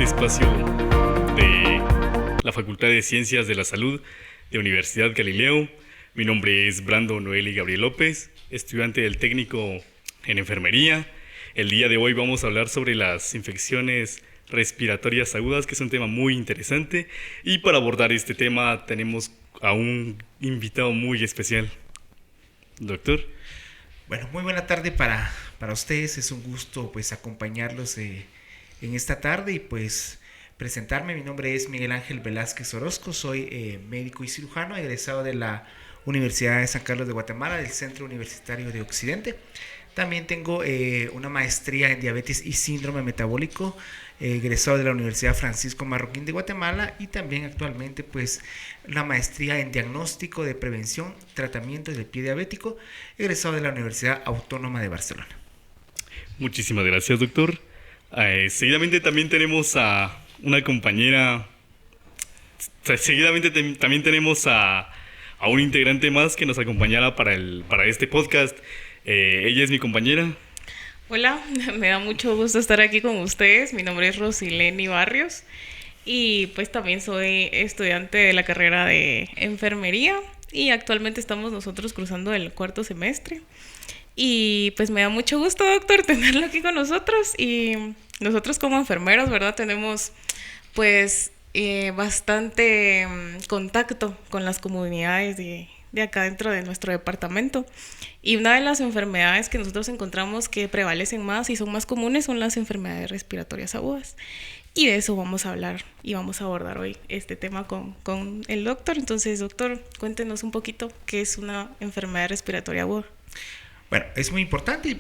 este espacio de la Facultad de Ciencias de la Salud de Universidad Galileo. Mi nombre es Brandon Noeli Gabriel López, estudiante del técnico en enfermería. El día de hoy vamos a hablar sobre las infecciones respiratorias agudas, que es un tema muy interesante. Y para abordar este tema tenemos a un invitado muy especial. Doctor. Bueno, muy buena tarde para ustedes. Es un gusto acompañarlos en esta tarde y presentarme. Mi nombre es Miguel Ángel Velázquez Orozco, soy médico y cirujano egresado de la Universidad de San Carlos de Guatemala, del Centro Universitario de Occidente. También tengo una maestría en diabetes y síndrome metabólico, egresado de la Universidad Francisco Marroquín de Guatemala, y también actualmente una maestría en diagnóstico de prevención, tratamiento del pie diabético, egresado de la Universidad Autónoma de Barcelona. Muchísimas gracias, doctor. Seguidamente también tenemos a una compañera, también tenemos a un integrante más que nos acompañará para este podcast. Ella es mi compañera. Hola, me da mucho gusto estar aquí con ustedes. Mi nombre es Rosileni Barrios y también soy estudiante de la carrera de enfermería y actualmente estamos nosotros cruzando el cuarto semestre. Y me da mucho gusto, doctor, tenerlo aquí con nosotros. Y nosotros como enfermeros, ¿verdad? Tenemos bastante contacto con las comunidades de acá dentro de nuestro departamento. Y una de las enfermedades que nosotros encontramos que prevalecen más y son más comunes son las enfermedades respiratorias agudas. Y de eso vamos a hablar y vamos a abordar hoy este tema con el doctor. Entonces, doctor, cuéntenos un poquito qué es una enfermedad respiratoria aguda. Bueno, es muy importante y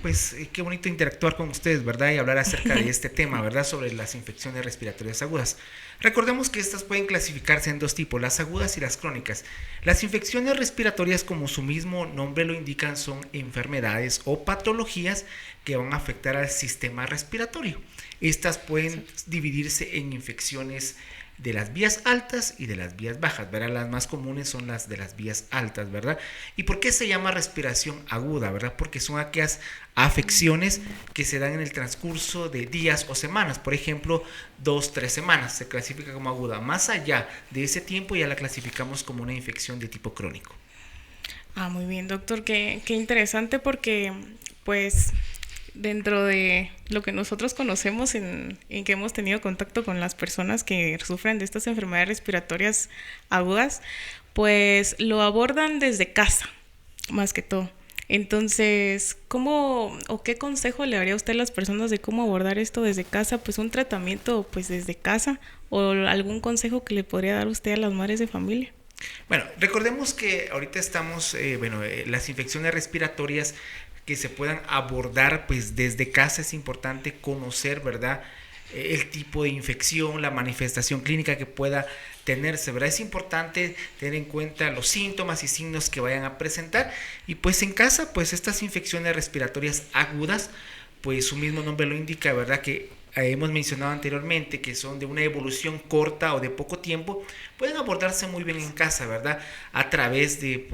qué bonito interactuar con ustedes, ¿verdad? Y hablar acerca de este tema, ¿verdad? Sobre las infecciones respiratorias agudas. Recordemos que estas pueden clasificarse en dos tipos, las agudas y las crónicas. Las infecciones respiratorias, como su mismo nombre lo indican, son enfermedades o patologías que van a afectar al sistema respiratorio. Estas pueden dividirse en infecciones de las vías altas y de las vías bajas, ¿verdad? Las más comunes son las de las vías altas, ¿verdad? ¿Y por qué se llama respiración aguda, verdad? Porque son aquellas afecciones que se dan en el transcurso de días o semanas, por ejemplo, 2-3 semanas se clasifica como aguda. Más allá de ese tiempo ya la clasificamos como una infección de tipo crónico. Muy bien, doctor, qué interesante porque dentro de lo que nosotros conocemos en que hemos tenido contacto con las personas que sufren de estas enfermedades respiratorias agudas, lo abordan desde casa, más que todo. Entonces, ¿cómo o qué consejo le daría usted a las personas de cómo abordar esto desde casa? Un tratamiento desde casa, o algún consejo que le podría dar usted a las madres de familia. Bueno, recordemos que ahorita estamos, las infecciones respiratorias que se puedan abordar desde casa. Es importante conocer, ¿verdad?, el tipo de infección, la manifestación clínica que pueda tenerse, ¿verdad? Es importante tener en cuenta los síntomas y signos que vayan a presentar. Y en casa, estas infecciones respiratorias agudas, su mismo nombre lo indica, ¿verdad?, que hemos mencionado anteriormente que son de una evolución corta o de poco tiempo, pueden abordarse muy bien en casa, ¿verdad? A través de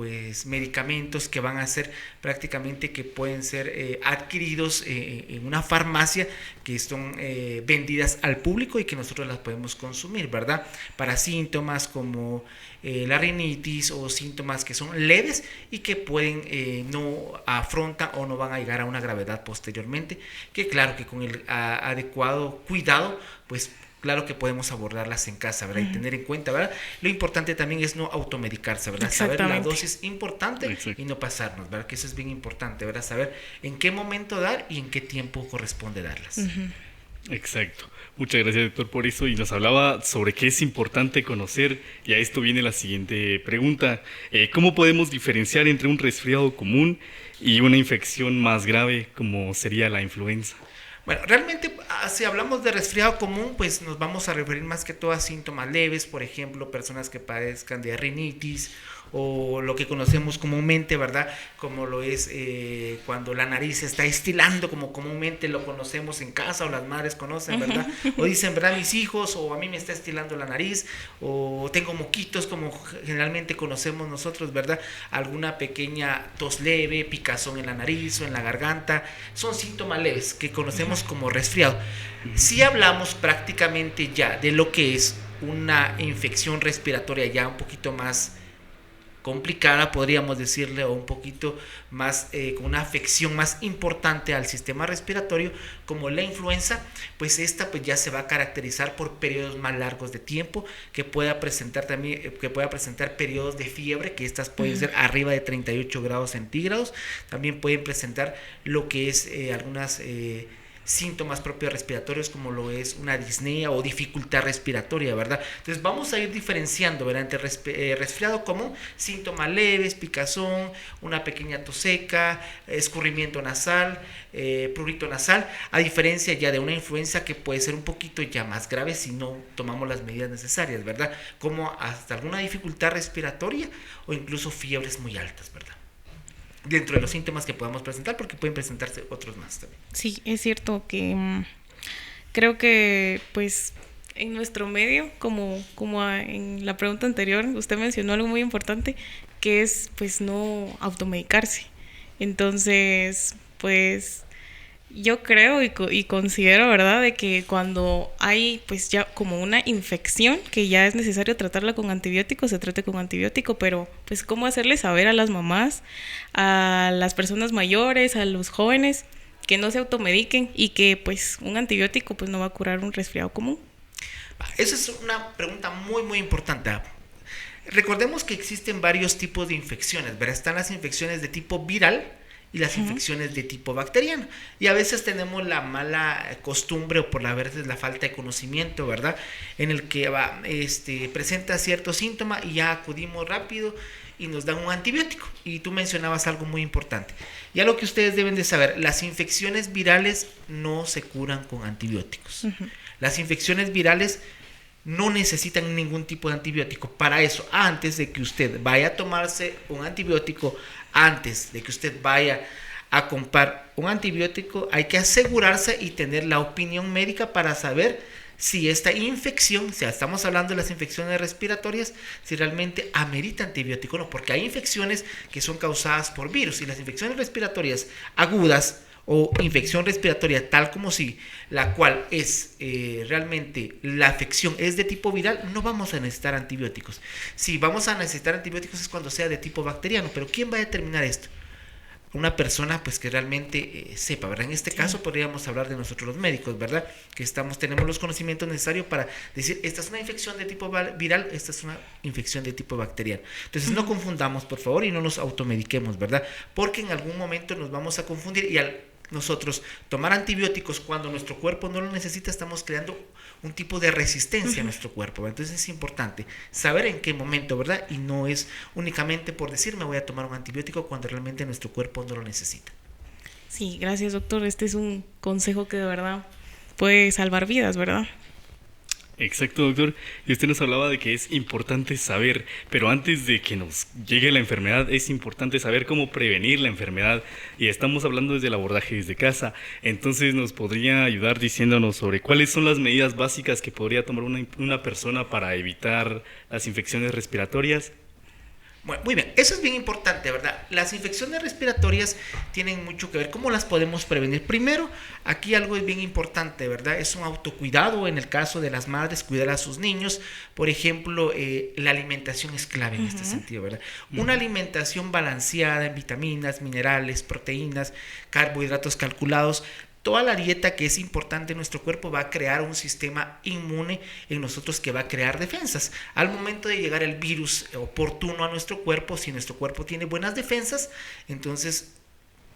medicamentos que van a ser prácticamente que pueden ser adquiridos en una farmacia, que son vendidas al público y que nosotros las podemos consumir, ¿verdad? Para síntomas como la rinitis o síntomas que son leves y que pueden no afrontan o no van a llegar a una gravedad posteriormente, que claro que con el adecuado cuidado, claro que podemos abordarlas en casa, ¿verdad? Y tener en cuenta, ¿verdad? Lo importante también es no automedicarse, ¿verdad? Saber la dosis importante. Exacto. Y no pasarnos, ¿verdad? Que eso es bien importante, ¿verdad? Saber en qué momento dar y en qué tiempo corresponde darlas. Exacto. Muchas gracias, doctor, por eso. Y nos hablaba sobre qué es importante conocer, y a esto viene la siguiente pregunta. ¿Cómo podemos diferenciar entre un resfriado común y una infección más grave como sería la influenza? Bueno, realmente si hablamos de resfriado común, nos vamos a referir más que todo a síntomas leves, por ejemplo, personas que padezcan de rinitis o lo que conocemos comúnmente, ¿verdad? Como lo es cuando la nariz se está estilando, como comúnmente lo conocemos en casa, o las madres conocen, ¿verdad? O dicen, ¿verdad? Mis hijos, o a mí me está estilando la nariz, o tengo moquitos, como generalmente conocemos nosotros, ¿verdad? Alguna pequeña tos leve, picazón en la nariz o en la garganta, son síntomas leves que conocemos como resfriado. Si hablamos prácticamente ya de lo que es una infección respiratoria ya un poquito más complicada, podríamos decirle, o un poquito más con una afección más importante al sistema respiratorio, como la influenza, pues esta pues ya se va a caracterizar por periodos más largos de tiempo, que pueda presentar también, que pueda presentar periodos de fiebre, que estas pueden ser arriba de 38 grados centígrados, también pueden presentar lo que es algunas síntomas propios respiratorios, como lo es una disnea o dificultad respiratoria, ¿verdad? Entonces vamos a ir diferenciando, ¿verdad? Entre resfriado común, síntomas leves, picazón, una pequeña tos seca, escurrimiento nasal, prurito nasal, a diferencia ya de una influenza que puede ser un poquito ya más grave si no tomamos las medidas necesarias, ¿verdad? Como hasta alguna dificultad respiratoria o incluso fiebres muy altas, ¿verdad? Dentro de los síntomas que podamos presentar, porque pueden presentarse otros más también. Sí, es cierto que creo que pues en nuestro medio, como en la pregunta anterior, usted mencionó algo muy importante, que es pues no automedicarse. Entonces, pues yo creo y considero, ¿verdad?, de que cuando hay pues ya como una infección que ya es necesario tratarla con antibióticos, se trate con antibiótico, pero pues cómo hacerle saber a las mamás, a las personas mayores, a los jóvenes, que no se automediquen y que pues un antibiótico pues no va a curar un resfriado común. Esa es una pregunta muy muy importante. Recordemos que existen varios tipos de infecciones, ¿verdad? Están las infecciones de tipo viral y las infecciones de tipo bacteriano. Y a veces tenemos la mala costumbre, o por la veces la falta de conocimiento, ¿verdad? En el que presenta cierto síntoma y ya acudimos rápido y nos dan un antibiótico. Y tú mencionabas algo muy importante. Ya lo que ustedes deben de saber, las infecciones virales no se curan con antibióticos. Las infecciones virales no necesitan ningún tipo de antibiótico. Para eso, antes de que usted vaya a tomarse un antibiótico, antes de que usted vaya a comprar un antibiótico, hay que asegurarse y tener la opinión médica para saber si esta infección, o sea, estamos hablando de las infecciones respiratorias, si realmente amerita antibiótico o no, porque hay infecciones que son causadas por virus, y las infecciones respiratorias agudas o infección respiratoria tal como si la cual es realmente la afección es de tipo viral, no vamos a necesitar antibióticos. Si vamos a necesitar antibióticos es cuando sea de tipo bacteriano, pero ¿quién va a determinar esto? Una persona pues que realmente sepa, ¿verdad? En este caso podríamos hablar de nosotros los médicos, ¿verdad? Que tenemos los conocimientos necesarios para decir, esta es una infección de tipo viral, esta es una infección de tipo bacteriano. Entonces no confundamos, por favor, y no nos automediquemos, ¿verdad? Porque en algún momento nos vamos a confundir, y al nosotros tomar antibióticos cuando nuestro cuerpo no lo necesita, estamos creando un tipo de resistencia a nuestro cuerpo. Entonces es importante saber en qué momento, ¿verdad? Y no es únicamente por decir me voy a tomar un antibiótico cuando realmente nuestro cuerpo no lo necesita. Sí, gracias, doctor. Este es un consejo que de verdad puede salvar vidas, ¿verdad? Exacto, doctor. Y usted nos hablaba de que es importante saber, pero antes de que nos llegue la enfermedad, es importante saber cómo prevenir la enfermedad. Y estamos hablando desde el abordaje desde casa. Entonces, ¿nos podría ayudar diciéndonos sobre cuáles son las medidas básicas que podría tomar una persona para evitar las infecciones respiratorias? Bueno, muy bien, eso es bien importante, ¿verdad? Las infecciones respiratorias tienen mucho que ver. ¿Cómo las podemos prevenir? Primero, aquí algo es bien importante, ¿verdad? Es un autocuidado en el caso de las madres, cuidar a sus niños. Por ejemplo, la alimentación es clave en este sentido, ¿verdad? Una alimentación balanceada en vitaminas, minerales, proteínas, carbohidratos calculados. Toda la dieta que es importante en nuestro cuerpo va a crear un sistema inmune en nosotros que va a crear defensas. Al momento de llegar el virus oportuno a nuestro cuerpo, si nuestro cuerpo tiene buenas defensas, entonces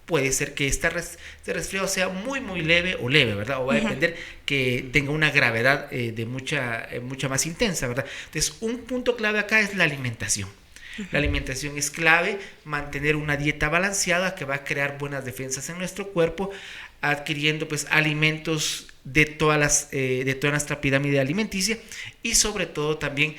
puede ser que este resfriado sea muy muy leve o leve, ¿verdad? O va a depender que tenga una gravedad de mucha más intensa, ¿verdad? Entonces un punto clave acá es la alimentación. La alimentación es clave, mantener una dieta balanceada que va a crear buenas defensas en nuestro cuerpo, adquiriendo pues alimentos de toda nuestra pirámide alimenticia, y sobre todo también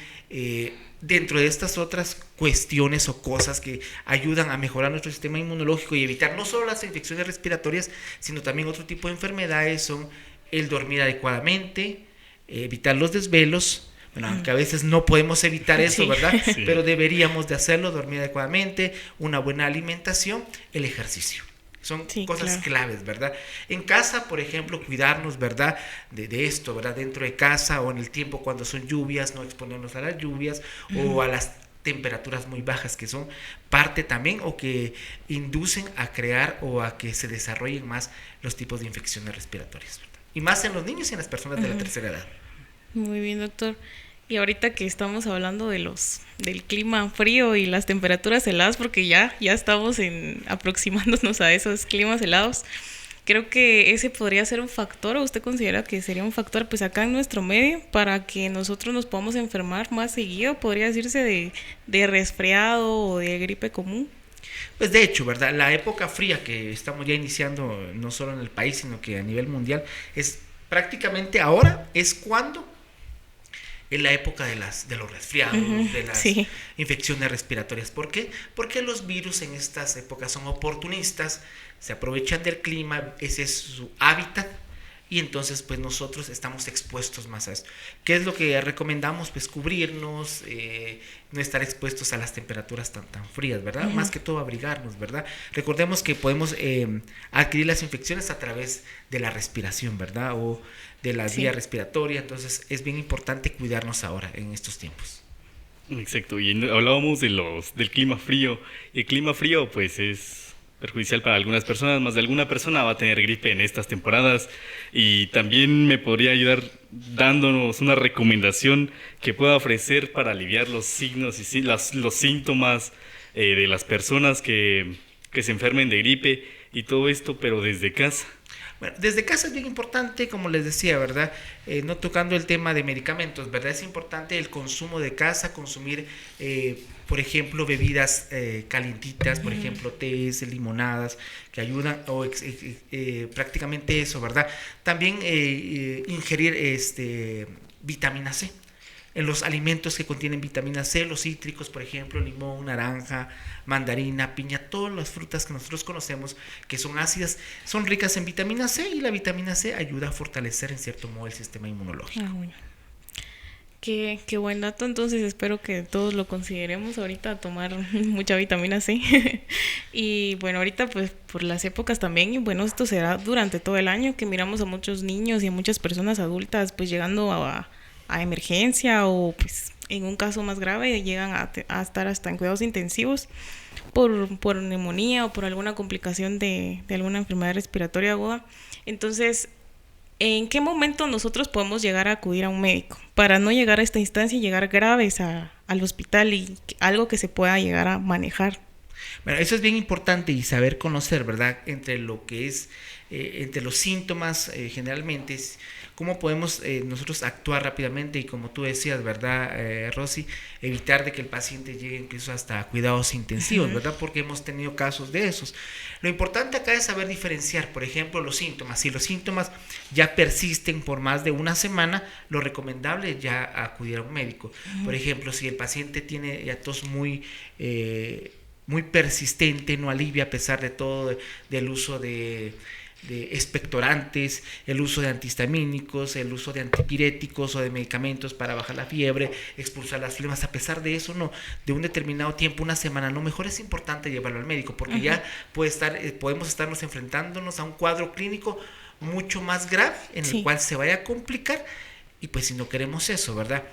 dentro de estas otras cuestiones o cosas que ayudan a mejorar nuestro sistema inmunológico y evitar no solo las infecciones respiratorias, sino también otro tipo de enfermedades, son el dormir adecuadamente, evitar los desvelos. Bueno, aunque a veces no podemos evitar eso, Sí. ¿verdad? Sí. Pero deberíamos de hacerlo, dormir adecuadamente, una buena alimentación, el ejercicio. Son Sí, cosas claro. claves, ¿verdad? En casa, por ejemplo, cuidarnos, ¿verdad? De esto, ¿verdad? Dentro de casa o en el tiempo cuando son lluvias, no exponernos a las lluvias o a las temperaturas muy bajas que son parte también o que inducen a crear o a que se desarrollen más los tipos de infecciones respiratorias, ¿verdad? Y más en los niños y en las personas de la tercera edad. Muy bien, doctor. Y ahorita que estamos hablando del clima frío y las temperaturas heladas, porque ya estamos aproximándonos a esos climas helados, creo que ese podría ser un factor, o usted considera que sería un factor, pues acá en nuestro medio, para que nosotros nos podamos enfermar más seguido, podría decirse de resfriado o de gripe común. Pues de hecho, ¿verdad? La época fría que estamos ya iniciando, no solo en el país, sino que a nivel mundial, es prácticamente ahora, es cuando en la época de los resfriados, de las Sí. infecciones respiratorias. ¿Por qué? Porque los virus en estas épocas son oportunistas, se aprovechan del clima, ese es su hábitat, y entonces pues nosotros estamos expuestos más a eso. ¿Qué es lo que recomendamos? Pues cubrirnos, no estar expuestos a las temperaturas tan frías, ¿verdad? Más que todo abrigarnos, ¿verdad? Recordemos que podemos adquirir las infecciones a través de la respiración, ¿verdad? O de la Sí. vía respiratoria, entonces es bien importante cuidarnos ahora en estos tiempos. Exacto, y hablábamos del clima frío. Y el clima frío pues es perjudicial para algunas personas, más de alguna persona va a tener gripe en estas temporadas. Y también me podría ayudar dándonos una recomendación que pueda ofrecer para aliviar los signos y los síntomas de las personas que se enfermen de gripe y todo esto, pero desde casa. Bueno, desde casa es bien importante, como les decía, ¿verdad? No tocando el tema de medicamentos, ¿verdad? Es importante el consumo de casa, consumir, por ejemplo, bebidas calientitas, por ejemplo, tés, limonadas, que ayudan, o prácticamente eso, ¿verdad? También ingerir vitamina C. En los alimentos que contienen vitamina C, los cítricos, por ejemplo, limón, naranja, mandarina, piña, todas las frutas que nosotros conocemos que son ácidas, son ricas en vitamina C, y la vitamina C ayuda a fortalecer en cierto modo el sistema inmunológico. Ah, bueno. Qué buen dato, entonces espero que todos lo consideremos ahorita a tomar mucha vitamina C. Y bueno, ahorita pues por las épocas también, y bueno, esto será durante todo el año que miramos a muchos niños y a muchas personas adultas pues llegando a emergencia o pues en un caso más grave llegan a estar hasta en cuidados intensivos por neumonía o por alguna complicación de alguna enfermedad respiratoria aguda. Entonces, ¿en qué momento nosotros podemos llegar a acudir a un médico para no llegar a esta instancia y llegar graves al hospital y algo que se pueda llegar a manejar? Bueno, eso es bien importante y saber conocer, ¿verdad? Entre lo que es, entre los síntomas generalmente, cómo podemos nosotros actuar rápidamente y como tú decías, ¿verdad, Rosy? Evitar de que el paciente llegue incluso hasta cuidados intensivos, ¿verdad? Porque hemos tenido casos de esos. Lo importante acá es saber diferenciar, por ejemplo, los síntomas. Si los síntomas ya persisten por más de una semana, lo recomendable es ya acudir a un médico. Por ejemplo, si el paciente tiene ya tos muy persistente, no alivia a pesar de todo, del uso de expectorantes, el uso de antihistamínicos, el uso de antipiréticos o de medicamentos para bajar la fiebre, expulsar las flemas, a pesar de eso, no, de un determinado tiempo, una semana, no, mejor es importante llevarlo al médico, porque ya podemos estarnos enfrentándonos a un cuadro clínico mucho más grave, en el cual se vaya a complicar, y pues si no queremos eso, ¿verdad?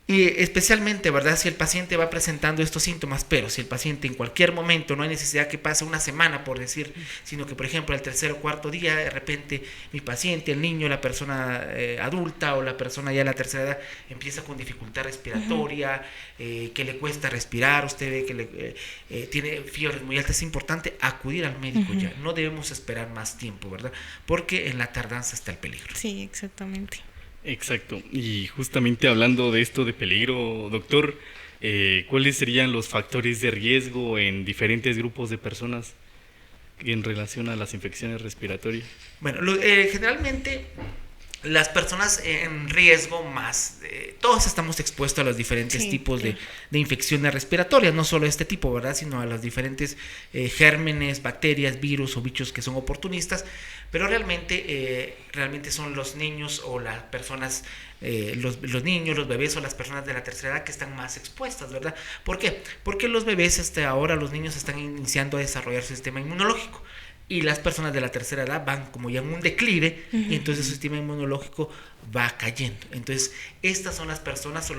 Y especialmente, ¿verdad? Si el paciente va presentando estos síntomas, pero si el paciente en cualquier momento, no hay necesidad que pase una semana, por decir, sino que, por ejemplo, el tercer o cuarto día, de repente, mi paciente, el niño, la persona adulta o la persona ya de la tercera edad, empieza con dificultad respiratoria, que le cuesta respirar, usted ve que tiene fiebres muy altas, es importante acudir al médico ya. No debemos esperar más tiempo, ¿verdad? Porque en la tardanza está el peligro. Sí, exactamente. Exacto, y justamente hablando de esto de peligro, doctor, ¿cuáles serían los factores de riesgo en diferentes grupos de personas en relación a las infecciones respiratorias? Bueno, generalmente las personas en riesgo más, todos estamos expuestos a los diferentes tipos de infecciones respiratorias, no solo este tipo, ¿verdad? Sino a los diferentes gérmenes, bacterias, virus o bichos que son oportunistas, pero realmente son los niños o las personas, los niños, los bebés o las personas de la tercera edad que están más expuestas, ¿verdad? ¿Por qué? Porque los bebés, ahora los niños están iniciando a desarrollar su sistema inmunológico. Y las personas de la tercera edad van como ya en un declive, y entonces su sistema inmunológico va cayendo. Entonces, estas son las personas o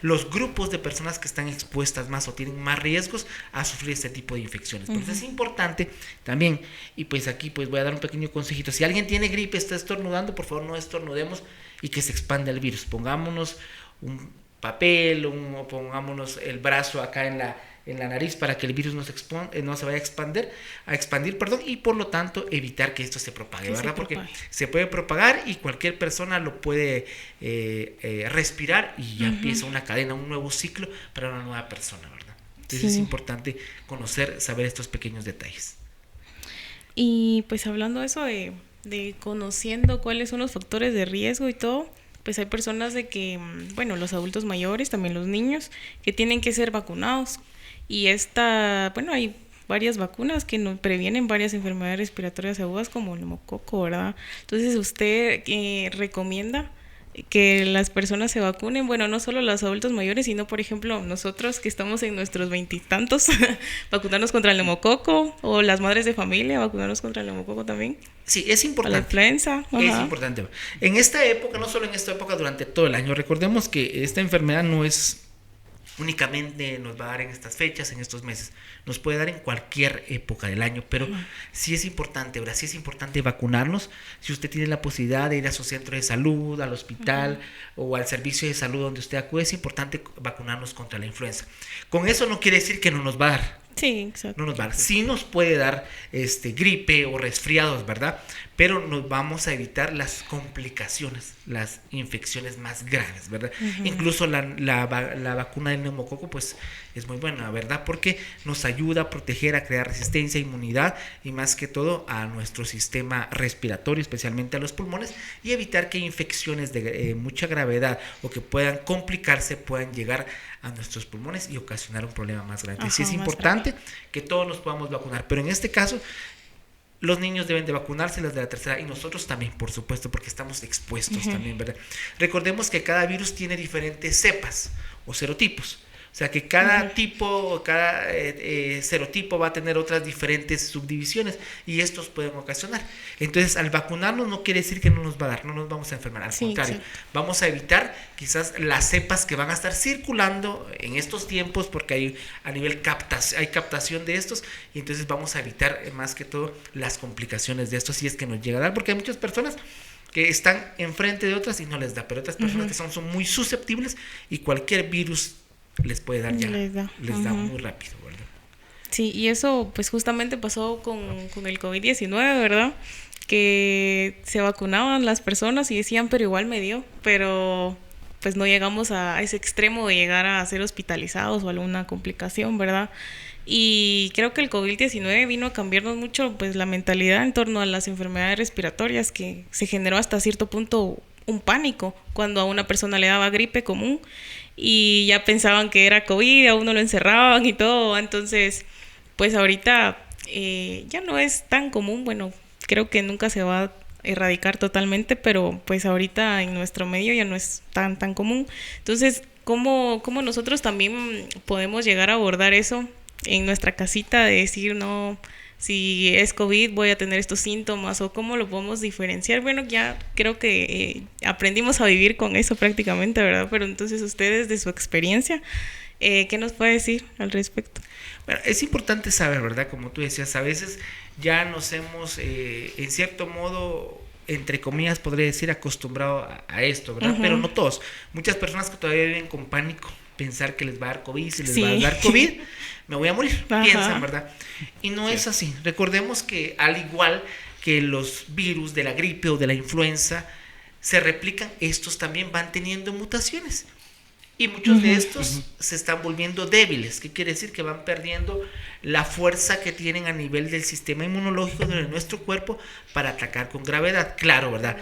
los grupos de personas que están expuestas más o tienen más riesgos a sufrir este tipo de infecciones. Entonces, es importante también, y pues aquí pues voy a dar un pequeño consejito. Si alguien tiene gripe, está estornudando, por favor no estornudemos y que se expanda el virus. Pongámonos un papel, o pongámonos el brazo acá en la nariz para que el virus no se vaya a expandir, y por lo tanto evitar que esto se propague, ¿verdad? Porque se puede propagar y cualquier persona lo puede respirar y ya empieza una cadena, un nuevo ciclo para una nueva persona, ¿verdad? Entonces es importante saber estos pequeños detalles. Y pues hablando eso de conociendo cuáles son los factores de riesgo y todo, pues hay personas de que, bueno, los adultos mayores, también los niños, que tienen que ser vacunados. Y hay varias vacunas que nos previenen varias enfermedades respiratorias agudas como el neumococo, ¿verdad? Entonces, ¿usted recomienda que las personas se vacunen? Bueno, no solo los adultos mayores, sino, por ejemplo, nosotros que estamos en nuestros veintitantos, vacunarnos contra el neumococo, o las madres de familia, vacunarnos contra el neumococo también. Sí, es importante. La influenza. Es importante. En esta época, no solo en esta época, durante todo el año, recordemos que esta enfermedad no es únicamente nos va a dar en estas fechas, en estos meses, nos puede dar en cualquier época del año, pero sí es importante, ¿verdad? Sí es importante vacunarnos. Si usted tiene la posibilidad de ir a su centro de salud, al hospital o al servicio de salud donde usted acude, es importante vacunarnos contra la influenza. Con eso no quiere decir que no nos va a dar. Sí, exacto. No nos va a dar. Sí nos puede dar gripe o resfriados, ¿verdad? Pero nos vamos a evitar las complicaciones, las infecciones más graves, ¿verdad? Incluso la vacuna del neumococo, pues, es muy buena, ¿verdad? Porque nos ayuda a proteger, a crear resistencia, inmunidad y más que todo a nuestro sistema respiratorio, especialmente a los pulmones, y evitar que infecciones de mucha gravedad o que puedan complicarse puedan llegar a nuestros pulmones y ocasionar un problema más grande. Sí es importante que todos nos podamos vacunar, pero en este caso los niños deben de vacunarse, las de la tercera, y nosotros también, por supuesto, porque estamos expuestos también, ¿verdad? Recordemos que cada virus tiene diferentes cepas o serotipos. O sea que cada tipo, cada serotipo va a tener otras diferentes subdivisiones y estos pueden ocasionar. Entonces, al vacunarnos no quiere decir que no nos va a dar, no nos vamos a enfermar. Al contrario, vamos a evitar quizás las cepas que van a estar circulando en estos tiempos porque hay a nivel hay captación de estos y entonces vamos a evitar más que todo las complicaciones de estos si es que nos llega a dar, porque hay muchas personas que están enfrente de otras y no les da, pero otras personas que son muy susceptibles y cualquier virus les puede dar ya, les da muy rápido, ¿verdad? Sí, y eso pues justamente pasó con el COVID-19, ¿verdad? Que se vacunaban las personas y decían, pero igual me dio, pero pues no llegamos a ese extremo de llegar a ser hospitalizados o alguna complicación, ¿verdad? Y creo que el COVID-19 vino a cambiarnos mucho pues la mentalidad en torno a las enfermedades respiratorias, que se generó hasta cierto punto un pánico cuando a una persona le daba gripe común y ya pensaban que era COVID, a uno lo encerraban y todo. Entonces, pues ahorita ya no es tan común. Bueno, creo que nunca se va a erradicar totalmente, pero pues ahorita en nuestro medio ya no es tan común. Entonces, ¿cómo nosotros también podemos llegar a abordar eso en nuestra casita, de decir, no, si es COVID voy a tener estos síntomas, o cómo lo podemos diferenciar? Bueno, ya creo que aprendimos a vivir con eso prácticamente, ¿verdad? Pero entonces ustedes, de su experiencia, ¿qué nos puede decir al respecto? Bueno, es importante saber, ¿verdad? Como tú decías, a veces ya nos hemos, en cierto modo, entre comillas, podría decir, acostumbrado a esto, ¿verdad? Pero no todos. Muchas personas que todavía viven con pánico, pensar que les va a dar COVID, si les va a dar COVID, me voy a morir, piensan, ¿verdad? Y no es así. Recordemos que al igual que los virus de la gripe o de la influenza se replican, estos también van teniendo mutaciones. Y muchos de estos se están volviendo débiles. ¿Qué quiere decir? Que van perdiendo la fuerza que tienen a nivel del sistema inmunológico de nuestro cuerpo para atacar con gravedad. Claro, ¿verdad?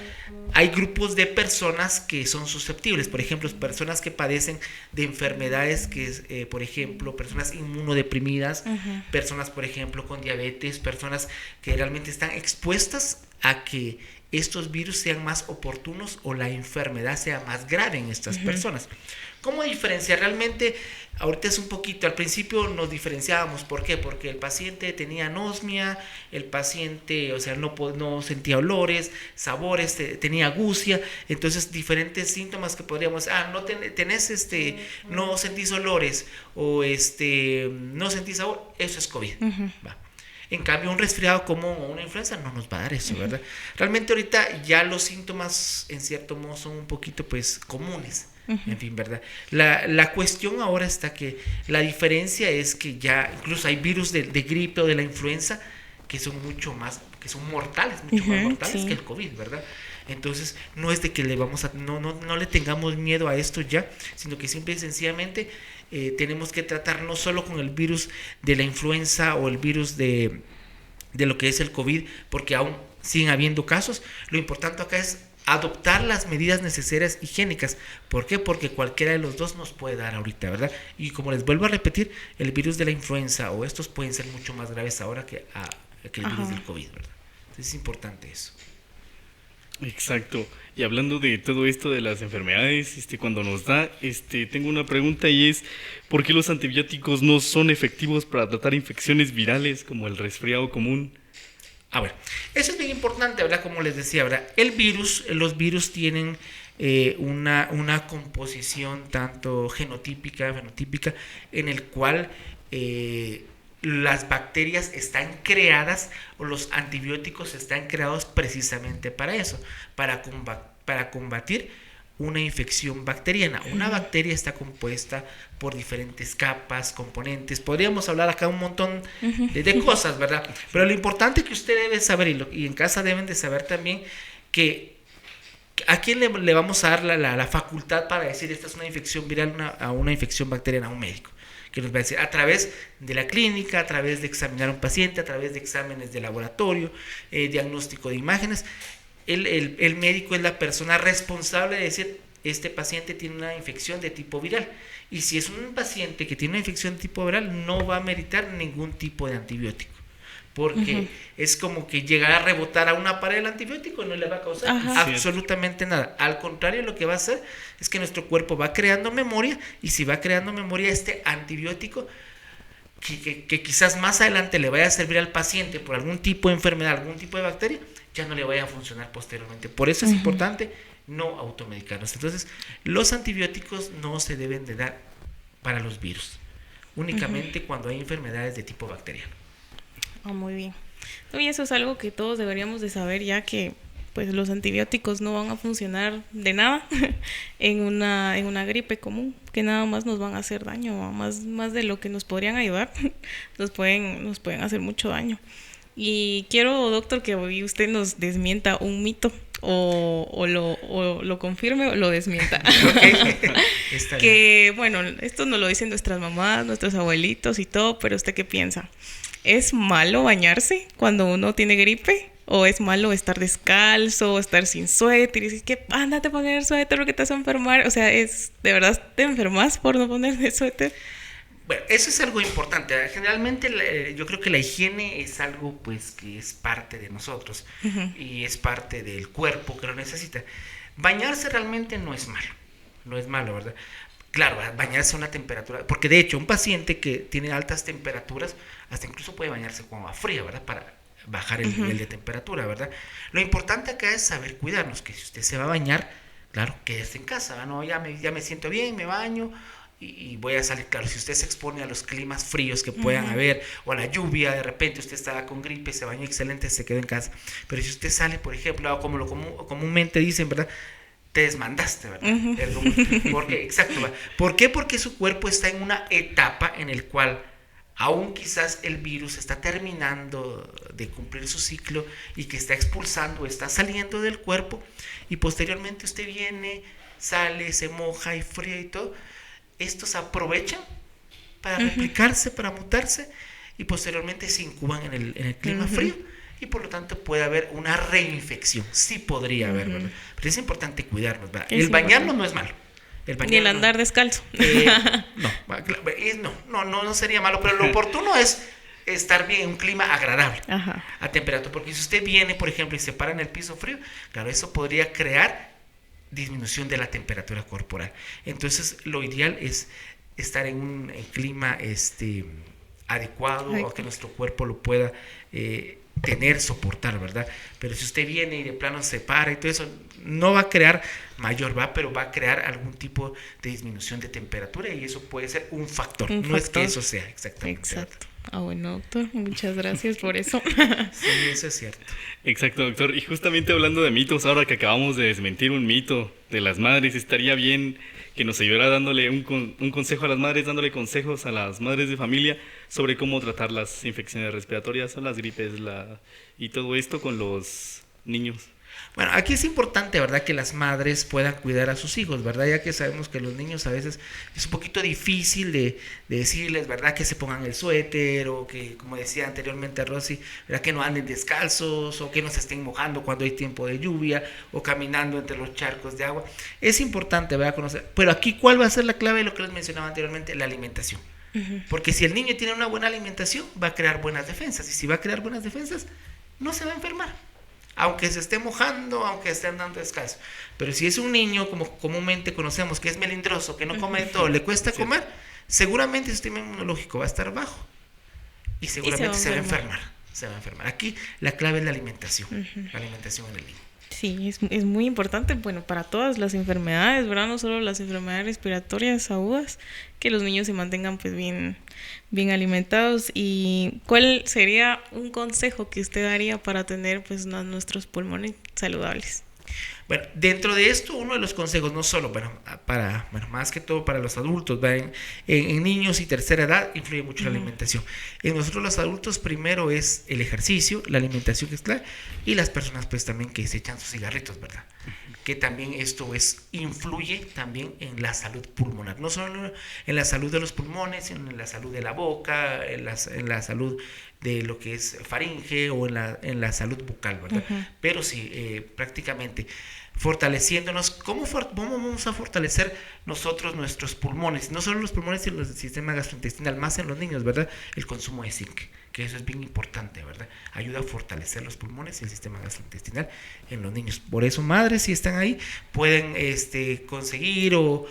Hay grupos de personas que son susceptibles. Por ejemplo, personas que padecen de enfermedades que, por ejemplo, personas inmunodeprimidas, personas, por ejemplo, con diabetes, personas que realmente están expuestas a que estos virus sean más oportunos o la enfermedad sea más grave en estas personas. ¿Cómo diferenciar? Realmente, ahorita es un poquito, al principio nos diferenciábamos. ¿Por qué? Porque el paciente tenía anosmia, el paciente, o sea, no sentía olores, sabores, tenía agucia, entonces diferentes síntomas que podríamos, no sentís olores o no sentís sabor, eso es COVID. Va. En cambio, un resfriado como una influenza no nos va a dar eso, ¿verdad? Realmente ahorita ya los síntomas, en cierto modo, son un poquito, pues, comunes. En fin, ¿verdad? La cuestión ahora está que la diferencia es que ya incluso hay virus de gripe o de la influenza que son mucho más, que son mortales, mucho más mortales que el COVID, ¿verdad? Entonces, no es de que no le tengamos miedo a esto ya, sino que simple y sencillamente tenemos que tratar no solo con el virus de la influenza o el virus de lo que es el COVID, porque aún siguen habiendo casos. Lo importante acá es adoptar las medidas necesarias higiénicas. ¿Por qué? Porque cualquiera de los dos nos puede dar ahorita, ¿verdad? Y como les vuelvo a repetir, el virus de la influenza o estos pueden ser mucho más graves ahora que el virus del COVID, ¿verdad? Entonces es importante eso. Exacto. Y hablando de todo esto de las enfermedades, cuando nos da, tengo una pregunta y es, ¿por qué los antibióticos no son efectivos para tratar infecciones virales como el resfriado común? A ver, eso es bien importante, ¿verdad? Como les decía, ¿verdad? Los virus tienen una composición tanto genotípica, fenotípica, en el cual las bacterias están creadas o los antibióticos están creados precisamente para eso, para combatir una infección bacteriana. Una bacteria está compuesta por diferentes capas, componentes. Podríamos hablar acá un montón de cosas, ¿verdad? Pero lo importante que usted debe saber y en casa deben de saber también que ¿a quién le vamos a dar la facultad para decir esta es una infección viral a una infección bacteriana? A un médico, que nos va a decir a través de la clínica, a través de examinar a un paciente, a través de exámenes de laboratorio, diagnóstico de imágenes. El médico es la persona responsable de decir este paciente tiene una infección de tipo viral, y si es un paciente que tiene una infección de tipo viral no va a meritar ningún tipo de antibiótico, porque es como que llegar a rebotar a una pared el antibiótico no le va a causar absolutamente nada. Al contrario, lo que va a hacer es que nuestro cuerpo va creando memoria, y si va creando memoria, este antibiótico que quizás más adelante le vaya a servir al paciente por algún tipo de enfermedad, algún tipo de bacteria, ya no le vaya a funcionar posteriormente. Por eso es importante no automedicarnos. Entonces, los antibióticos no se deben de dar para los virus, únicamente cuando hay enfermedades de tipo bacteriano. Muy bien. Y eso es algo que todos deberíamos de saber, ya que pues los antibióticos no van a funcionar de nada en una gripe común, que nada más nos van a hacer daño, más de lo que nos podrían ayudar, nos pueden hacer mucho daño. Y quiero, doctor, que hoy usted nos desmienta un mito, o lo confirme o lo desmienta. Que, bueno, esto nos lo dicen nuestras mamás, nuestros abuelitos y todo, pero ¿usted qué piensa? ¿Es malo bañarse cuando uno tiene gripe? ¿O es malo estar descalzo, estar sin suéter? Y decir que ándate a poner suéter porque te vas a enfermar. O sea, ¿de verdad te enfermas por no poner suéter? Bueno, eso es algo importante. Generalmente yo creo que la higiene es algo pues que es parte de nosotros y es parte del cuerpo que lo necesita. Bañarse realmente no es malo, ¿verdad? Claro, bañarse a una temperatura, porque de hecho un paciente que tiene altas temperaturas hasta incluso puede bañarse con agua fría, ¿verdad? Para bajar el nivel de temperatura, ¿verdad? Lo importante acá es saber cuidarnos, que si usted se va a bañar, claro, quédese en casa, ¿verdad? No, ya me siento bien, me baño y voy a salir. Claro, si usted se expone a los climas fríos que puedan haber, o a la lluvia, de repente usted está con gripe, se bañó excelente, se quedó en casa. Pero si usted sale, por ejemplo, como comúnmente dicen, ¿verdad? Te desmandaste, ¿verdad? Exacto, ¿verdad? ¿Por qué? Porque su cuerpo está en una etapa en el cual aún quizás el virus está terminando de cumplir su ciclo y que está expulsando, está saliendo del cuerpo, y posteriormente usted viene, sale, se moja y fría y todo. estos aprovechan para replicarse, para mutarse y posteriormente se incuban en el clima frío y por lo tanto puede haber una reinfección. Sí podría haber, ¿verdad? Pero es importante cuidarnos, ¿verdad? El bañarnos no es malo. Ni el andar descalzo. No sería malo, pero lo oportuno es estar bien en un clima agradable a temperatura, porque si usted viene, por ejemplo, y se para en el piso frío, claro, eso podría crear disminución de la temperatura corporal. Entonces, lo ideal es estar en un clima adecuado, o que nuestro cuerpo lo pueda soportar, ¿verdad? Pero si usted viene y de plano se para y todo eso, no va a crear pero va a crear algún tipo de disminución de temperatura y eso puede ser un factor. No es que eso sea exactamente. Exacto. Bueno, doctor, muchas gracias por eso. Sí, eso es cierto. Exacto, doctor. Y justamente hablando de mitos, ahora que acabamos de desmentir un mito de las madres, estaría bien que nos ayudara dándole un consejo a las madres, dándole consejos a las madres de familia sobre cómo tratar las infecciones respiratorias o las gripes y todo esto con los niños. Bueno, aquí es importante, ¿verdad?, que las madres puedan cuidar a sus hijos, ¿verdad? Ya que sabemos que los niños a veces es un poquito difícil de decirles, ¿verdad?, que se pongan el suéter o que, como decía anteriormente Rosy, ¿verdad?, que no anden descalzos o que no se estén mojando cuando hay tiempo de lluvia o caminando entre los charcos de agua. Es importante, ¿verdad?, conocer. Pero aquí, ¿cuál va a ser la clave de lo que les mencionaba anteriormente? La alimentación. Porque si el niño tiene una buena alimentación, va a crear buenas defensas. Y si va a crear buenas defensas, no se va a enfermar. Aunque se esté mojando, aunque esté andando descalzo. Pero si es un niño, como comúnmente conocemos, que es melindroso, que no come de todo, le cuesta comer, seguramente su sistema inmunológico va a estar bajo y seguramente se va a enfermar. Aquí la clave es la alimentación, la alimentación en el niño. Sí, es muy importante, bueno, para todas las enfermedades, ¿verdad? No solo las enfermedades respiratorias agudas, que los niños se mantengan pues bien alimentados. ¿Y cuál sería un consejo que usted daría para tener pues nuestros pulmones saludables? Bueno, dentro de esto, uno de los consejos, no solo más que todo para los adultos, en niños y tercera edad influye mucho la alimentación. En nosotros los adultos, primero es el ejercicio, la alimentación que es clave, y las personas pues también que se echan sus cigarritos, ¿verdad? Que también esto influye también en la salud pulmonar, no solo en la salud de los pulmones, sino en la salud de la boca, en la salud de lo que es faringe o en la salud bucal, ¿verdad? Pero sí, prácticamente fortaleciéndonos. ¿Cómo vamos a fortalecer nosotros nuestros pulmones? No solo los pulmones, sino el sistema gastrointestinal, más en los niños, ¿verdad? El consumo de zinc, que eso es bien importante, ¿verdad? Ayuda a fortalecer los pulmones y el sistema gastrointestinal en los niños. Por eso, madres, si están ahí, pueden conseguir o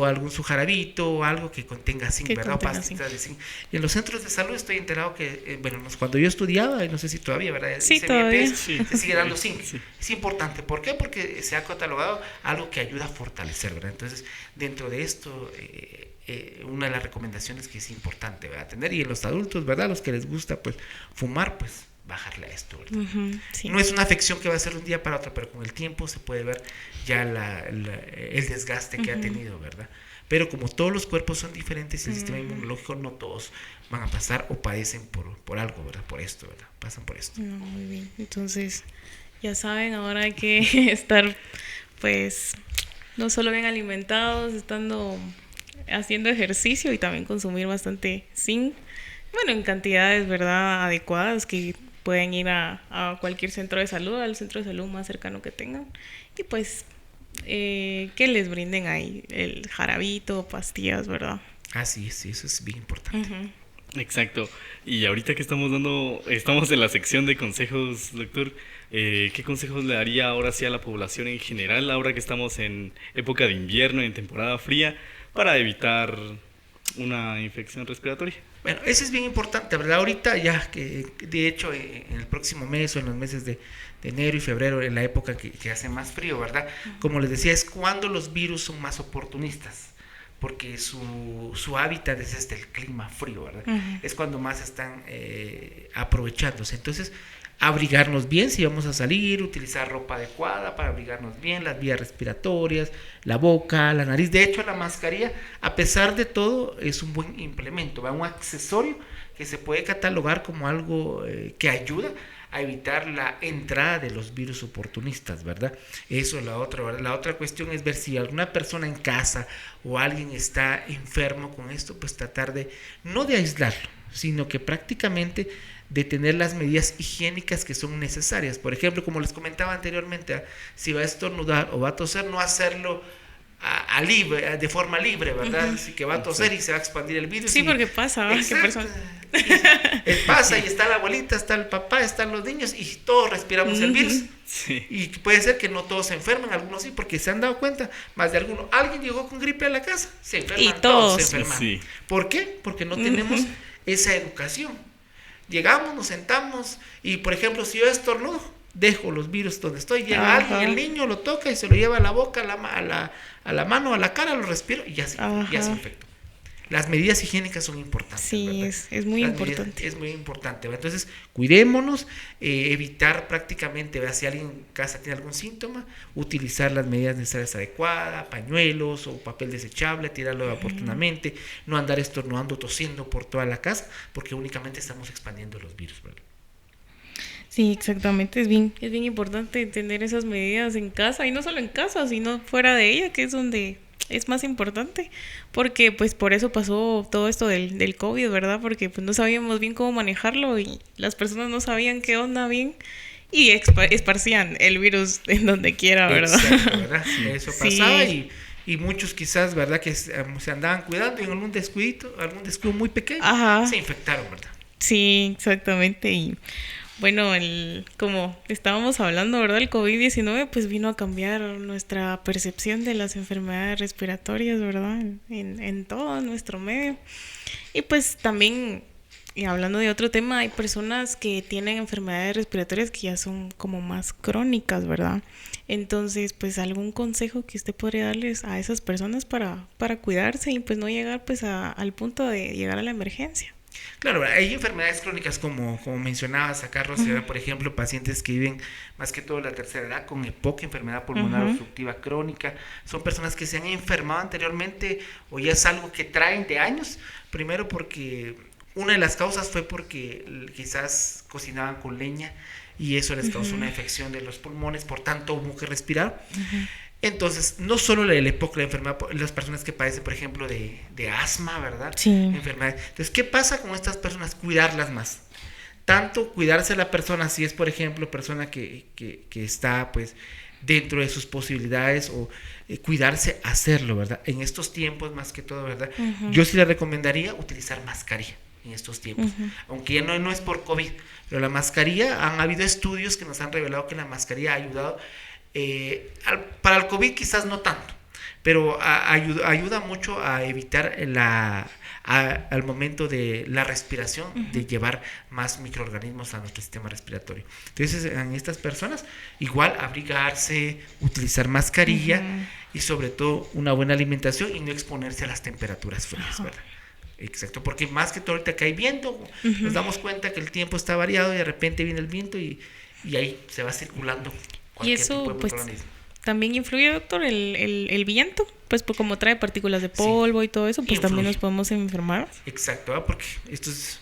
algún su jarabito o algo que contenga zinc, ¿verdad? O pastitas de zinc. Y en los centros de salud estoy enterado que, cuando yo estudiaba, no sé si todavía, ¿verdad? Sí, todavía. Se sigue dando zinc. Sí. Es importante. ¿Por qué? Porque se ha catalogado algo que ayuda a fortalecer, ¿verdad? Entonces, dentro de esto, una de las recomendaciones que es importante, ¿verdad?, tener, y en los adultos, ¿verdad?, los que les gusta pues fumar, pues bajarle a esto, ¿verdad? Sí. No es una afección que va a ser de un día para otro, pero con el tiempo se puede ver ya el desgaste que ha tenido, ¿verdad? Pero como todos los cuerpos son diferentes, el sistema inmunológico, no todos van a pasar o padecen por algo, ¿verdad? Por esto, ¿verdad? Pasan por esto. Muy bien. Entonces, ya saben, ahora hay que estar, pues, no solo bien alimentados, haciendo ejercicio y también consumir bastante zinc, en cantidades, ¿verdad?, adecuadas, que pueden ir a cualquier centro de salud, al centro de salud más cercano que tengan, y pues que les brinden ahí el jarabito, pastillas, ¿verdad? Sí, eso es bien importante. Exacto. Y ahorita que estamos en la sección de consejos, doctor, ¿qué consejos le daría ahora sí a la población en general, ahora que estamos en época de invierno, en temporada fría, para evitar una infección respiratoria? Bueno, eso es bien importante, ¿verdad? Ahorita ya, que de hecho en el próximo mes o en los meses de enero y febrero, en la época que hace más frío, ¿verdad? Como les decía, es cuando los virus son más oportunistas, porque su hábitat es el clima frío, ¿verdad? Es cuando más están aprovechándose. Entonces, abrigarnos bien si vamos a salir, utilizar ropa adecuada para abrigarnos bien, las vías respiratorias, la boca, la nariz. De hecho, la mascarilla, a pesar de todo, es un buen implemento, un accesorio que se puede catalogar como algo que ayuda a evitar la entrada de los virus oportunistas, ¿verdad? Eso es la otra, ¿verdad? La otra cuestión es ver si alguna persona en casa o alguien está enfermo con esto, pues tratar de, no de aislarlo, sino que prácticamente de tener las medidas higiénicas que son necesarias. Por ejemplo, como les comentaba anteriormente, si va a estornudar o va a toser, no hacerlo libre, de forma libre, ¿verdad? Así que va a toser y se va a expandir el virus. Sí, porque pasa, ¿verdad? ¿Qué persona? Pasa y está la abuelita, está el papá, están los niños y todos respiramos el virus. Sí. Y puede ser que no todos se enfermen, algunos sí, porque se han dado cuenta, más de algunos. Alguien llegó con gripe a la casa, se enferman, y todos se enferman. Sí. ¿Por qué? Porque no tenemos esa educación. Llegamos, nos sentamos y, por ejemplo, si yo estornudo, dejo los virus donde estoy, llega alguien, el niño lo toca y se lo lleva a la boca, a la mano, a la cara, lo respiro y ya se infectó. Las medidas higiénicas son importantes. Sí, es muy importante. Es muy importante, ¿verdad? Entonces, cuidémonos, evitar prácticamente, ¿verdad? Si alguien en casa tiene algún síntoma, utilizar las medidas necesarias adecuadas, pañuelos o papel desechable, tirarlo oportunamente, no andar estornudando, tosiendo por toda la casa, porque únicamente estamos expandiendo los virus, ¿verdad? Sí, exactamente, es bien importante tener esas medidas en casa, y no solo en casa, sino fuera de ella, que es donde es más importante, porque pues por eso pasó todo esto del COVID, ¿verdad? Porque pues no sabíamos bien cómo manejarlo y las personas no sabían qué onda bien y esparcían el virus en donde quiera, ¿verdad? Exacto, ¿verdad? Eso pasaba y muchos quizás, ¿verdad? Que se andaban cuidando y en algún descuido muy pequeño, se infectaron, ¿verdad? Sí, exactamente. Y bueno, como estábamos hablando, ¿verdad? El COVID-19 pues vino a cambiar nuestra percepción de las enfermedades respiratorias, ¿verdad? En todo nuestro medio. Y pues también, y hablando de otro tema, hay personas que tienen enfermedades respiratorias que ya son como más crónicas, ¿verdad? Entonces, pues algún consejo que usted podría darles a esas personas para cuidarse y pues no llegar pues al punto de llegar a la emergencia. Claro, hay enfermedades crónicas como mencionabas acá, Rosy, por ejemplo, pacientes que viven más que todo la tercera edad con EPOC, enfermedad pulmonar obstructiva crónica, son personas que se han enfermado anteriormente o ya es algo que traen de años, primero porque una de las causas fue porque quizás cocinaban con leña y eso les causó una infección de los pulmones, por tanto hubo que respirar. Entonces, no solo el EPOC, la enfermedad, las personas que padecen, por ejemplo, de asma, ¿verdad? Sí. Enfermedades. Entonces, ¿qué pasa con estas personas? Cuidarlas más. Tanto cuidarse a la persona, si es, por ejemplo, persona que está, pues, dentro de sus posibilidades o cuidarse, hacerlo, ¿verdad? En estos tiempos, más que todo, ¿verdad? Yo sí le recomendaría utilizar mascarilla en estos tiempos. Aunque ya no es por COVID, pero la mascarilla, han habido estudios que nos han revelado que la mascarilla ha ayudado. Para el COVID quizás no tanto, pero ayuda mucho a evitar al momento de la respiración, de llevar más microorganismos a nuestro sistema respiratorio. Entonces, en estas personas, igual abrigarse, utilizar mascarilla y sobre todo una buena alimentación y no exponerse a las temperaturas frías, ¿verdad? Exacto, porque más que todo ahorita que hay viento, nos damos cuenta que el tiempo está variado y de repente viene el viento y ahí se va circulando. Y eso pues también influye, doctor, el viento, pues como trae partículas de polvo y todo eso, pues también nos podemos enfermar. Exacto, ¿verdad? Porque estos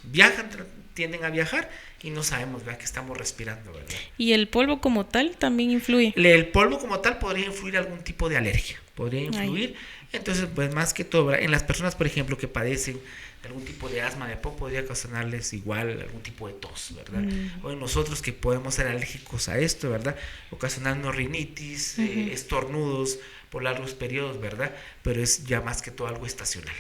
tienden a viajar y no sabemos, ¿verdad?, que estamos respirando, ¿verdad? Y el polvo como tal también influye. El polvo como tal podría influir algún tipo de alergia, podría influir. Entonces, pues más que todo, ¿verdad?, en las personas, por ejemplo, que padecen de algún tipo de asma, de EPOC, podría ocasionarles igual algún tipo de tos, ¿verdad? O en nosotros que podemos ser alérgicos a esto, ¿verdad?, ocasionarnos rinitis, estornudos por largos periodos, ¿verdad? Pero es ya más que todo algo estacional.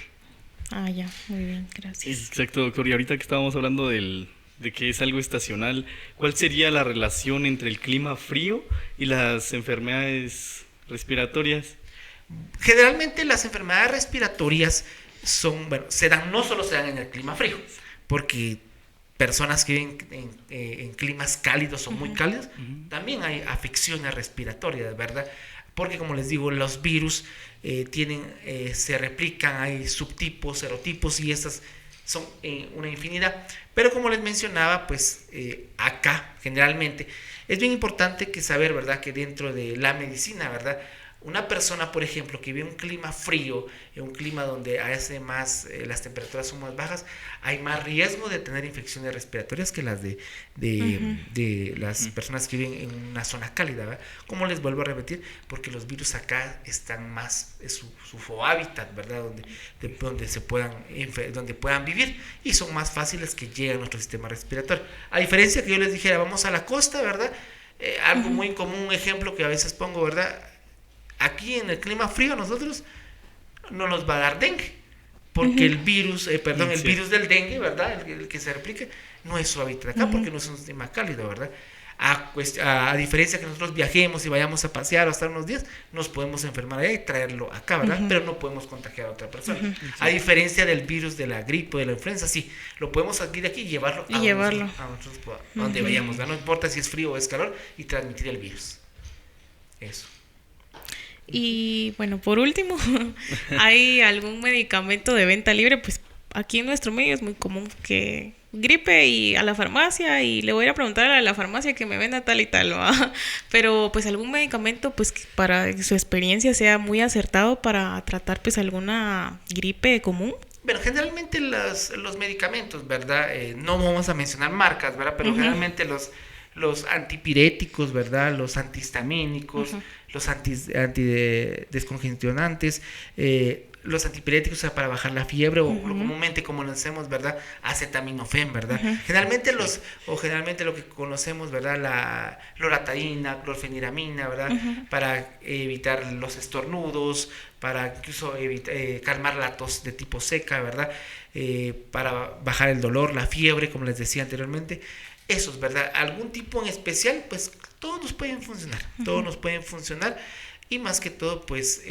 Ya, muy bien, gracias. Exacto, doctor. Y ahorita que estábamos hablando de que es algo estacional, ¿cuál sería la relación entre el clima frío y las enfermedades respiratorias? Generalmente las enfermedades respiratorias no solo se dan en el clima frío, porque personas que viven en climas cálidos o muy cálidos, también hay afecciones respiratorias, ¿verdad? Porque como les digo, los virus se replican, hay subtipos, serotipos y estas son una infinidad. Pero como les mencionaba, pues acá generalmente es bien importante que saber, ¿verdad?, que dentro de la medicina, ¿verdad?, Una persona, por ejemplo, que vive en un clima frío, en un clima donde hace más, las temperaturas son más bajas, hay más riesgo de tener infecciones respiratorias que las de las personas que viven en una zona cálida, ¿verdad? Como les vuelvo a repetir, porque los virus acá están más, es su hábitat, ¿verdad? Donde puedan vivir, y son más fáciles que lleguen a nuestro sistema respiratorio. A diferencia que yo les dijera, vamos a la costa, ¿verdad? Algo muy común, un ejemplo que a veces pongo, ¿verdad? Aquí en el clima frío nosotros no nos va a dar dengue, porque el virus del dengue, ¿verdad? El que se replica, no es su hábitat acá, porque no es un sistema cálido, ¿verdad? A diferencia que nosotros viajemos y vayamos a pasear o a estar unos días, nos podemos enfermar allá y traerlo acá, ¿verdad? Pero no podemos contagiar a otra persona. A diferencia del virus de la gripe o de la influenza, sí, lo podemos adquirir aquí y llevarlo a donde vayamos, ¿verdad? No importa si es frío o es calor, y transmitir el virus. Eso. Y bueno, por último, ¿hay algún medicamento de venta libre? Pues aquí en nuestro medio es muy común que gripe y a la farmacia, y le voy a ir a preguntar a la farmacia que me venda tal y tal, ¿va? Pero pues algún medicamento pues que para que su experiencia sea muy acertado para tratar pues alguna gripe común. Bueno, generalmente los medicamentos, ¿verdad? No vamos a mencionar marcas, ¿verdad? Pero generalmente los antipiréticos, ¿verdad? Los antihistamínicos, los antidescongestionantes, los antipiréticos, o sea, para bajar la fiebre, o comúnmente como lo hacemos, ¿verdad? Acetaminofén, ¿verdad? Generalmente lo que conocemos, ¿verdad? La loratadina, clorfeniramina, ¿verdad? Para evitar los estornudos, para incluso calmar la tos de tipo seca, ¿verdad? Para bajar el dolor, la fiebre, como les decía anteriormente. Esos, ¿verdad? Algún tipo en especial, pues todos nos pueden funcionar, y más que todo, pues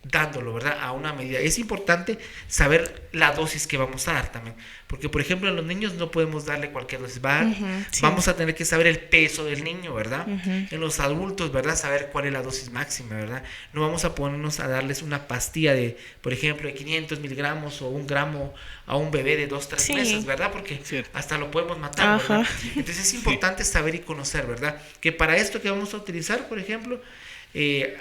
dándolo, ¿verdad? A una medida. Es importante saber la dosis que vamos a dar también, porque por ejemplo a los niños no podemos darle cualquier dosis, vamos a tener que saber el peso del niño, ¿verdad? En los adultos, ¿verdad? Saber cuál es la dosis máxima, ¿verdad? No vamos a ponernos a darles una pastilla de, por ejemplo, de 500 miligramos o 1 gramo a un bebé de 2-3 meses, ¿verdad? Porque hasta lo podemos matar, ¿verdad? Entonces es importante saber y conocer, ¿verdad? Que para esto que vamos a utilizar, por ejemplo,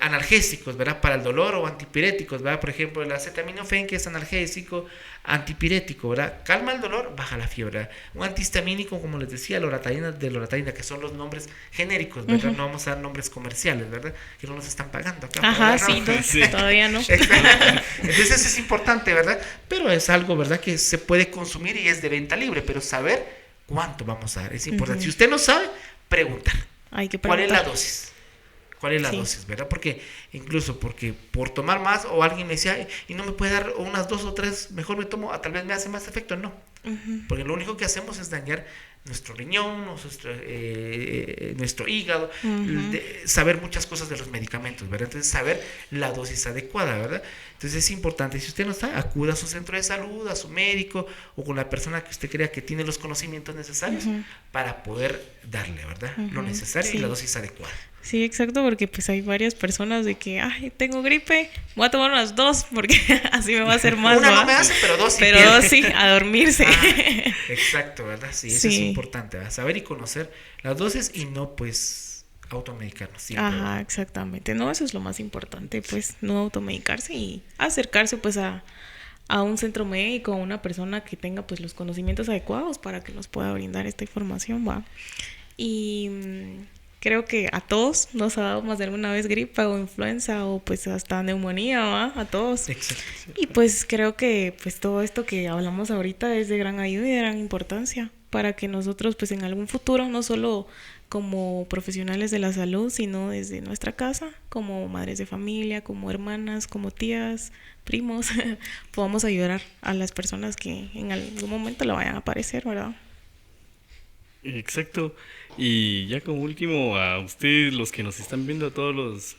analgésicos, ¿verdad? Para el dolor, o antipiréticos, ¿verdad? Por ejemplo, el acetaminofén, que es analgésico, antipirético, ¿verdad? Calma el dolor, baja la fiebre, ¿verdad? Un antihistamínico, como les decía, loratadina, que son los nombres genéricos, ¿verdad? No vamos a dar nombres comerciales, ¿verdad? Que no nos están pagando acá. Todavía no. Entonces es importante, ¿verdad? Pero es algo, ¿verdad? Que se puede consumir y es de venta libre, pero saber cuánto vamos a dar es importante. Si usted no sabe, preguntar. Hay que preguntar. ¿Cuál es la dosis? ¿Cuál es la dosis, verdad? Porque por tomar más, o alguien me decía, y no me puede dar unas 2 o 3, mejor me tomo, tal vez me hace más efecto. No, porque lo único que hacemos es dañar nuestro riñón, nuestro hígado, saber muchas cosas de los medicamentos, ¿verdad? Entonces saber la dosis adecuada, ¿verdad? Entonces es importante, si usted no sabe, acuda a su centro de salud, a su médico, o con la persona que usted crea que tiene los conocimientos necesarios para poder darle, ¿verdad? Lo necesario y la dosis adecuada. Sí, exacto, porque pues hay varias personas de que, ay, tengo gripe, voy a tomar unas 2 porque así me va a hacer más. Una no me hace, pero 2 sí. Pero 2 sí, a dormirse. Exacto, ¿verdad? Sí, eso es importante, ¿verdad? Saber y conocer las dosis y no, pues, automedicarnos siempre. Ajá, exactamente. No, eso es lo más importante, pues, no automedicarse y acercarse, pues, a un centro médico, a una persona que tenga, pues, los conocimientos adecuados para que nos pueda brindar esta información, ¿va? Y creo que a todos nos ha dado más de alguna vez gripe o influenza o pues hasta neumonía, ¿va? A todos. Exacto. Y pues creo que pues todo esto que hablamos ahorita es de gran ayuda y de gran importancia para que nosotros pues en algún futuro, no solo como profesionales de la salud, sino desde nuestra casa, como madres de familia, como hermanas, como tías, primos, podamos ayudar a las personas que en algún momento le vayan a aparecer, ¿verdad? Exacto. Y ya como último, a ustedes, los que nos están viendo, a todos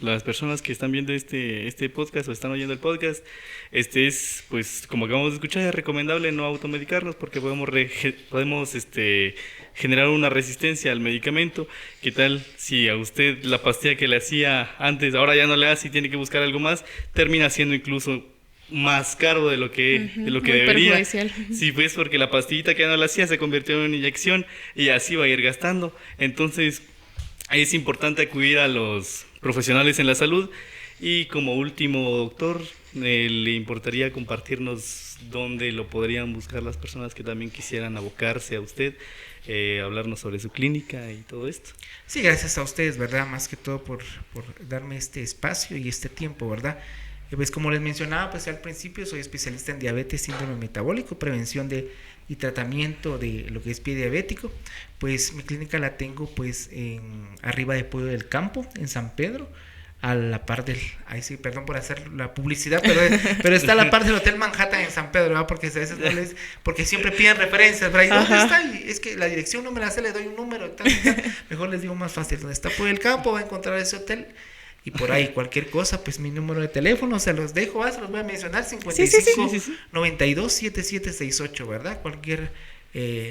las personas que están viendo este podcast o están oyendo el podcast, es, pues, como acabamos de escuchar, es recomendable no automedicarnos porque podemos generar una resistencia al medicamento. ¿Qué tal si a usted la pastilla que le hacía antes, ahora ya no le hace y tiene que buscar algo más, termina siendo incluso más caro de lo que debería? Sí, pues porque la pastillita que ya no la hacía se convirtió en una inyección y así va a ir gastando. Entonces es importante acudir a los profesionales en la salud. Y como último, doctor, ¿le importaría compartirnos dónde lo podrían buscar las personas que también quisieran abocarse a usted, hablarnos sobre su clínica y todo esto? Sí, gracias a ustedes, ¿verdad? Más que todo por darme este espacio y este tiempo, ¿verdad? Pues como les mencionaba pues al principio, soy especialista en diabetes, síndrome metabólico, prevención y tratamiento de lo que es pie diabético. Pues mi clínica la tengo pues arriba de Pollo del Campo, en San Pedro, a la par del, ay sí, perdón por hacer la publicidad, pero está a la par del Hotel Manhattan en San Pedro, ¿verdad? Porque a veces no les, porque siempre piden referencias, ¿verdad? ¿Y dónde está? Y es que la dirección no me la sé, le doy un número, tal. Mejor les digo más fácil, donde está Pollo del Campo va a encontrar ese hotel. Y por ahí cualquier cosa, pues mi número de teléfono se los dejo, se los voy a mencionar, 55 92 7768, ¿verdad? Cualquier,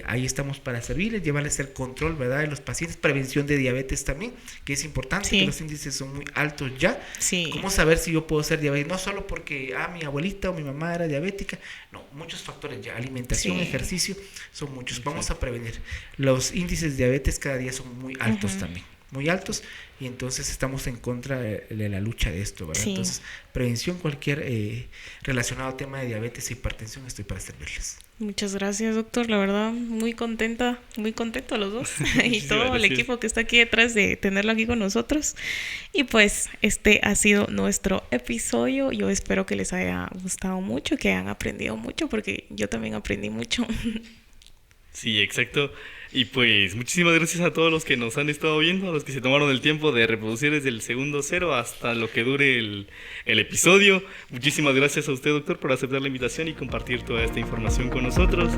ahí estamos para servirles, llevarles el control, ¿verdad? De los pacientes, prevención de diabetes también, que es importante, que los índices son muy altos ya. ¿Cómo saber si yo puedo ser diabético? No solo porque, mi abuelita o mi mamá era diabética, no, muchos factores ya, alimentación, ejercicio, son muchos. Vamos a prevenir. Los índices de diabetes cada día son muy altos también, muy altos, y entonces estamos en contra de la lucha de esto, ¿verdad? Entonces, prevención, cualquier relacionado al tema de diabetes e hipertensión, estoy para servirles. Muchas gracias, doctor, la verdad, muy contento los dos y todo el equipo que está aquí detrás de tenerlo aquí con nosotros. Y pues este ha sido nuestro episodio. Yo espero que les haya gustado mucho, que hayan aprendido mucho, porque yo también aprendí mucho. Sí, exacto. Y pues muchísimas gracias a todos los que nos han estado viendo, a los que se tomaron el tiempo de reproducir desde el segundo 0 hasta lo que dure el episodio. Muchísimas gracias a usted, doctor, por aceptar la invitación y compartir toda esta información con nosotros.